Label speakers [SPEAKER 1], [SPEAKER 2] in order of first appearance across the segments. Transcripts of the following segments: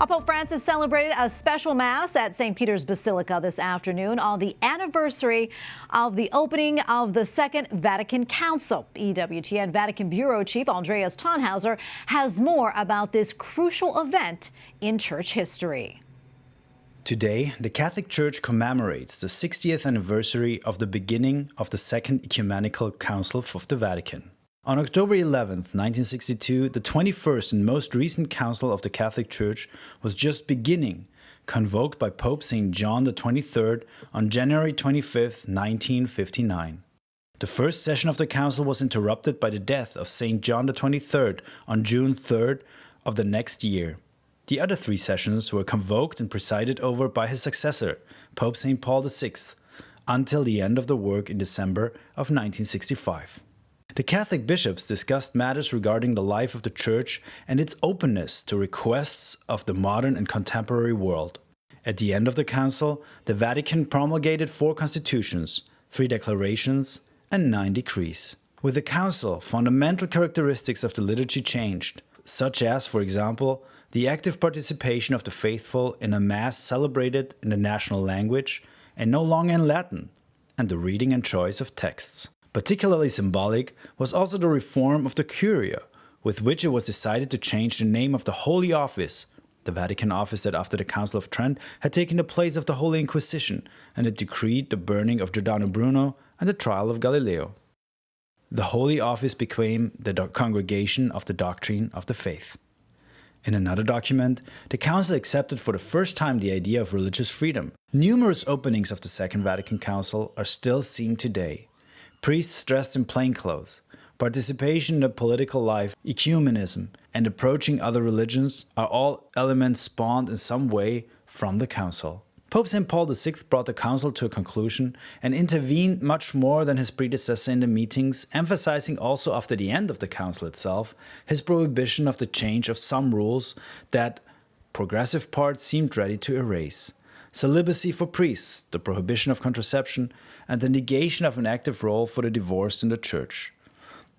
[SPEAKER 1] Pope Francis celebrated a special Mass at St. Peter's Basilica this afternoon on the anniversary of the opening of the Second Vatican Council. EWTN Vatican Bureau Chief Andreas Thonhauser has more about this crucial event in church history.
[SPEAKER 2] Today, the Catholic Church commemorates the 60th anniversary of the beginning of the Second Ecumenical Council of the Vatican. On October 11, 1962, the 21st and most recent Council of the Catholic Church was just beginning, convoked by Pope Saint John XXIII on January 25, 1959. The first session of the Council was interrupted by the death of Saint John XXIII on June 3rd of the next year. The other three sessions were convoked and presided over by his successor, Pope St. Paul VI, until the end of the work in December of 1965. The Catholic bishops discussed matters regarding the life of the Church and its openness to requests of the modern and contemporary world. At the end of the Council, the Vatican promulgated 4 constitutions, 3 declarations, and 9 decrees. With the Council, fundamental characteristics of the liturgy changed, such as, for example, the active participation of the faithful in a Mass celebrated in the national language and no longer in Latin, and the reading and choice of texts. Particularly symbolic was also the reform of the Curia, with which it was decided to change the name of the Holy Office, the Vatican office that after the Council of Trent had taken the place of the Holy Inquisition, and it decreed the burning of Giordano Bruno and the trial of Galileo. The Holy Office became the Congregation of the Doctrine of the Faith. In another document, the Council accepted for the first time the idea of religious freedom. Numerous openings of the Second Vatican Council are still seen today. Priests dressed in plain clothes, participation in the political life, ecumenism, and approaching other religions are all elements spawned in some way from the Council. Pope St. Paul VI brought the Council to a conclusion and intervened much more than his predecessor in the meetings, emphasizing also after the end of the Council itself his prohibition of the change of some rules that progressive parts seemed ready to erase. Celibacy for priests, the prohibition of contraception, and the negation of an active role for the divorced in the Church.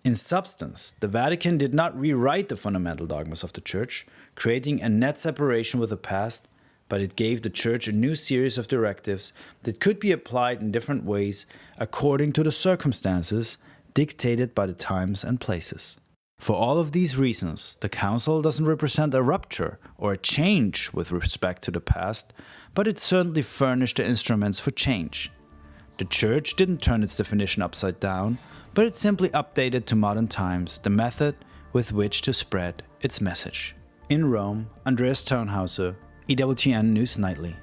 [SPEAKER 2] In substance, the Vatican did not rewrite the fundamental dogmas of the Church, creating a net separation with the past, but it gave the Church a new series of directives that could be applied in different ways according to the circumstances dictated by the times and places. For all of these reasons, the Council doesn't represent a rupture or a change with respect to the past, but it certainly furnished the instruments for change. The Church didn't turn its definition upside down, but it simply updated to modern times the method with which to spread its message. In Rome, Andreas Thonhauser, EWTN News Nightly.